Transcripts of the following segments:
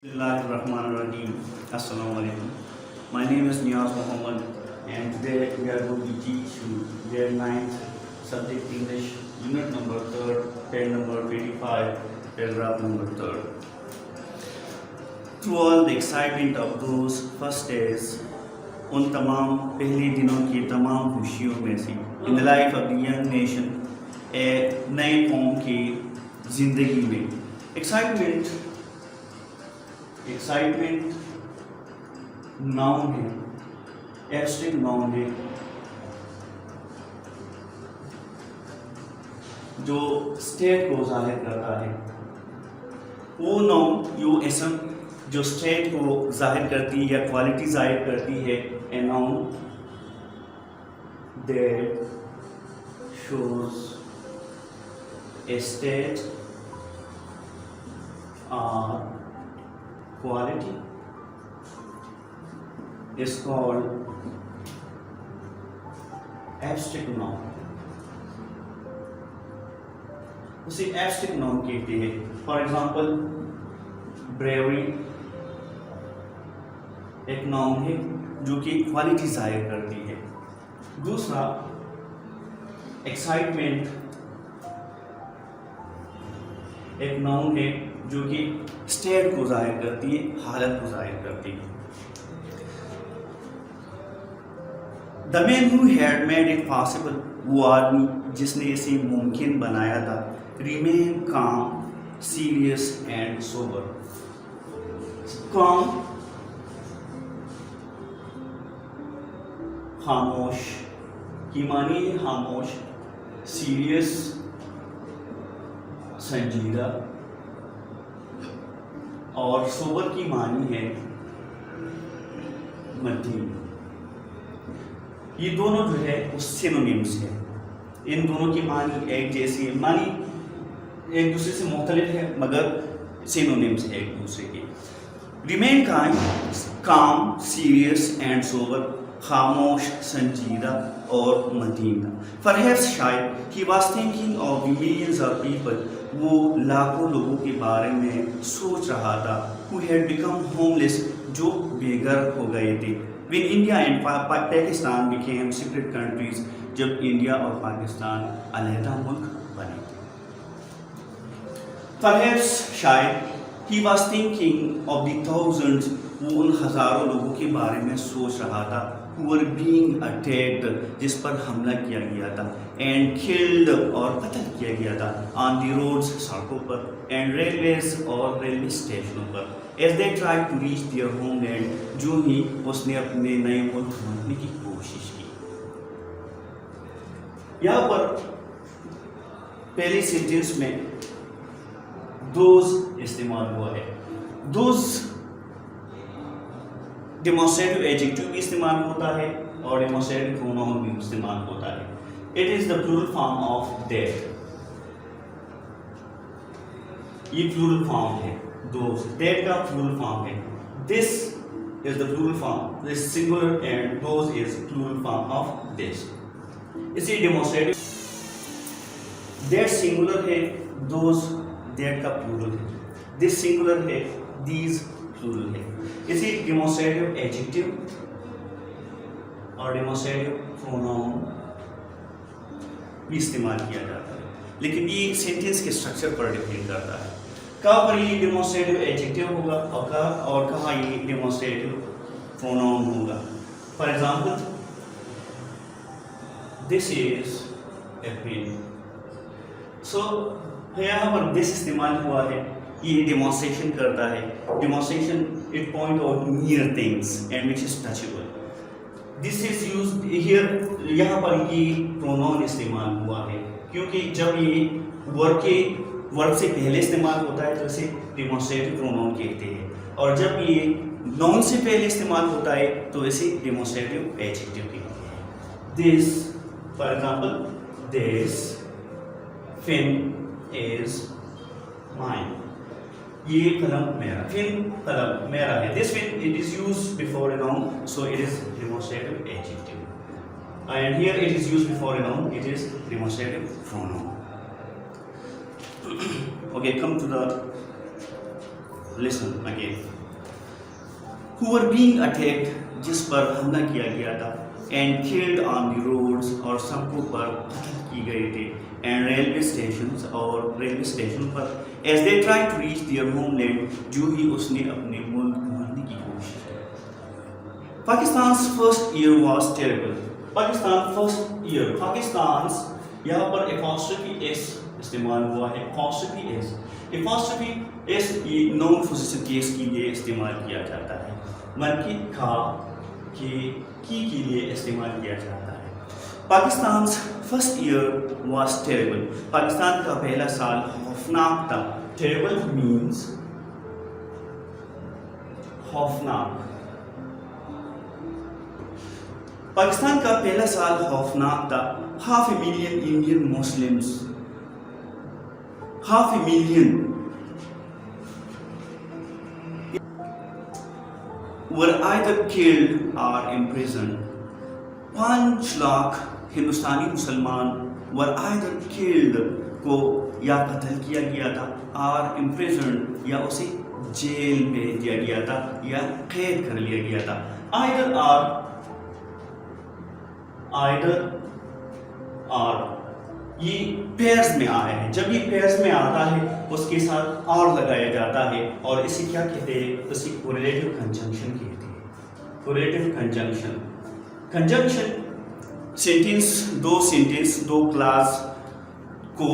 Bismillahirrahmanirrahim. Assalamu alaikum. My name is Niyaz Muhammad, and today we are going to teach you grade 9th subject English, unit number 3rd, page number 25, paragraph number 3rd. Through all the excitement of those first days, उन तमाम पहले दिनों की तमाम खुशियों में से in the life of the young nation, एक नए कौम की ज़िंदगी में एक्साइटमेंट नाउन है, एब्स्ट्रैक्ट नाउन है जो स्टेट को जाहिर करता है। वो नाउन यो इसम जो स्टेट को जाहिर करती है या क्वालिटी जाहिर करती है, a noun that shows A state और quality is called abstract noun. उसे abstract noun कहते हैं। फॉर एग्जाम्पल ब्रेवरी एक नाउन है जो कि क्वालिटी जाहिर करती है। दूसरा एक्साइटमेंट एक नाउन है जो कि स्टेट को जाहिर करती है, हालत को जाहिर करती है। The man who had made it possible, वो आदमी जिसने इसे मुमकिन बनाया था, रिमेन काम, सीरियस एंड सोबर। काम खामोश की मानी है खामोश, सीरियस संजीदा, और सोबर की मानी है मध्यम। ये दोनों जो है वो सिनोनिम्स है। इन दोनों की मानी एक जैसी है, मानी एक दूसरे से मुख्तलिफ है मगर सिनोनिम्स है एक दूसरे के। रिमेन काम, सीरियस एंड सोबर, खामोश, संजीदा और मदीना। परहैप्स शायद he was thinking of the millions of people, वो लाखों लोगों के बारे में सोच रहा था, who had become homeless, जो बेघर हो गए थे। When India and Pakistan became separate countries, जब इंडिया और पाकिस्तान अलहदा मुल्क बने थे। Perhaps शायद he was thinking of the thousands, वो उन हजारों लोगों के बारे में सोच रहा था, who were being attacked, जिस पर हमला किया गया था, and killed और कत्ल किया गया था, on the roads सड़कों पर, and railways और रेलवे स्टेशनों पर, as they tried to reach their homeland, जो ही उसने अपने नए मुल्क पहुंचने की कोशिश की। यहाँ पर पहले सेंटेंस में दोज इस्तेमाल हुआ है। दोज डेमोस्ट्रेटिव एडजेक्टिव भी इस्तेमाल होता है और डेमोस्ट्रेटिव प्रोनाउन भी इस्तेमाल होता है। It is the plural form of that. ये प्लूरल फॉर्म है दोज, दैट का प्लूरल फॉर्म है। This is the plural form, this singular and those is plural form of this. इसी डेमोस्ट्रेटिव दैट सिंगुलर है, दोज दैट का plural है, this singular है, these plural है। इसी डेमोस्ट्रेटिव एडजेक्टिव और डेमोस्ट्रेटिव प्रोनाउन भी इस्तेमाल किया जाता है, लेकिन ये सेंटेंस के स्ट्रक्चर पर डिपेंड करता है। कहाँ पर ये डेमोस्ट्रेटिव एडजेक्टिव होगा और कहाँ ये डेमोस्ट्रेटिव प्रोनाउन होगा। For example this is a pen, so यहाँ पर दिस इस्तेमाल हुआ है, ये डेमोन्स्ट्रेशन करता है। Demonstration it point out near things and which is touchable. This is used here, यहाँ पर ये प्रोनाउन इस्तेमाल हुआ है क्योंकि जब ये वर्ब से पहले इस्तेमाल होता है तो इसे डेमोन्स्ट्रेटिव प्रोनाउन कहते हैं, और जब ये नाउन से पहले इस्तेमाल होता है तो इसे डेमोन्स्ट्रेटिव एडजेक्टिव कहते हैं। This for example, this pen is mine, ये कलम मेरा, पेन कलम मेरा है। This pen it is used before a noun, so it is demonstrative adjective, and here it is used before a noun, it is demonstrative pronoun. Okay, come to the listen again, who were being attacked, जिस पर हमला किया गया था, and killed on the roads, और सड़कों पर कत्ल की गए थे, and railway stations, और रेलवे स्टेशन पर, as they tried to reach their homeland, जो ही उसने अपने मुल्क ढूंढने की कोशिश की। Pakistan's first year was terrible. Pakistan first year, Pakistan यहाँ पर एपॉस्ट्रोफी एस इस्तेमाल हुआ है, apostrophe S non possessive case के लिए इस्तेमाल किया जाता है, बल्कि खा के लिए इस्तेमाल किया जाता है। Pakistan first year was terrible, Pakistan का पहला साल खौफनाक था। टेरेबल मीन्स खौफनाक। पाकिस्तान का पहला साल खौफनाक था। 500,000 Indian Muslims, 500,000 were either killed or imprisoned. 5 lakh Hindustani मुसलमान were either killed को या कत्ल किया गया था, और imprisoned या उसे जेल में दिया गया था या कैद कर लिया गया था। either ये पेयर्स में आए हैं। जब ये पेयर्स में आता है उसके साथ और लगाया जाता है, और इसे क्या कहते हैं? इसे कोरिलेटिव कंजंक्शन कहते हैं। कोरिलेटिव कंजंक्शन सेंटेंस दो क्लास को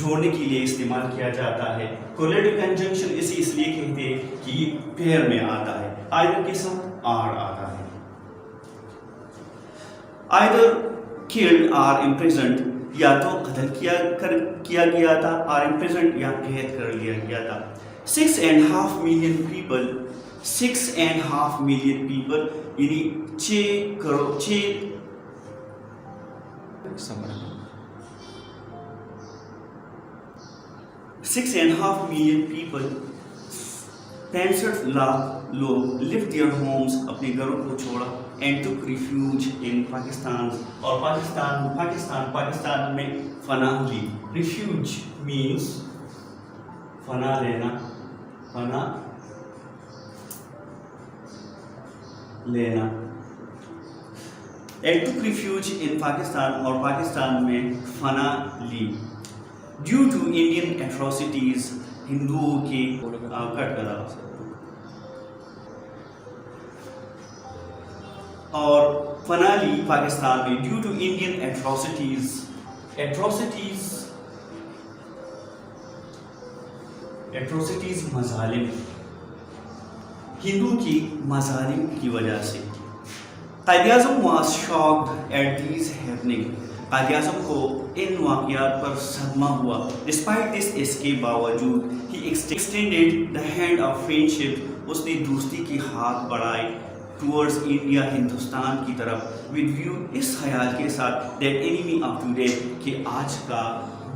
जोड़ने के लिए इस्तेमाल किया जाता है। कोरिलेटिव कंजंक्शन इसे इसलिए कहते हैं कि ये पेयर में आता है, आइदर के साथ आर आता है। आइदर किल्ड और इम्प्रिजन्ड, या तो कत्ल किया गया था, और इम्प्रिजन्ड या कैद कर लिया गया था। 6.5 million people, 6.5 million people यानी 6 करोड़ 6.5 million people, 65 लाख लोग लिव देयर होम्स, अपने घरों को छोड़ा, and took refuge in Pakistan, और पाकिस्तान में फनाह ली। रिफ्यूज मीन्स फना लेना, and took refuge in Pakistan, और पाकिस्तान में फना ली। ड्यू टू इंडियन एट्रोसिटीज, हिंदुओं के और फनाली पाकिस्तान में ड्यू टू इंडियन एट्रोसिटीज मजालिम, हिंदू की मजालिम की वजह से। Quaid-e-Azam was shocked at these happening, Quaid-e-Azam को इन वाक़यात पर सदमा हुआ। डिस्पाइट दिस, इसके बावजूद, he extended the hand of friendship, उसने दोस्ती की हाथ बढ़ाए टूवर्ड्स इंडिया, हिंदुस्तान की तरफ, विद व्यू, इस ख्याल के साथ, दैट एनिमी ऑफ टुडे, कि आज का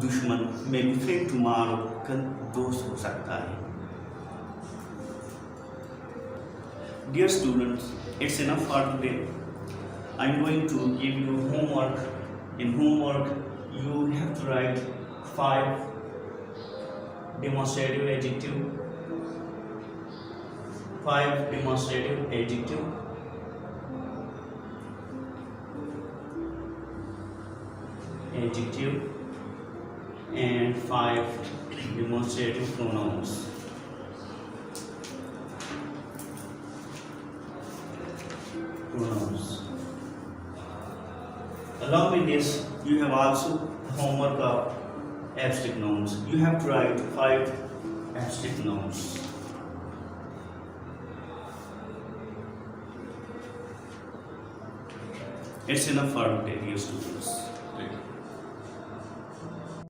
दुश्मन मे बी फ्रेंड टुमारो, कल दोस्त हो सकता है। Dear students, it's enough for today. I am going to give you homework. In homework, you have to write 5 demonstrative adjective, 5 demonstrative adjective, and 5 demonstrative pronouns. Along with this, you have also homework of abstract nouns. You have to write 5 abstract nouns. It's enough for today, dear students.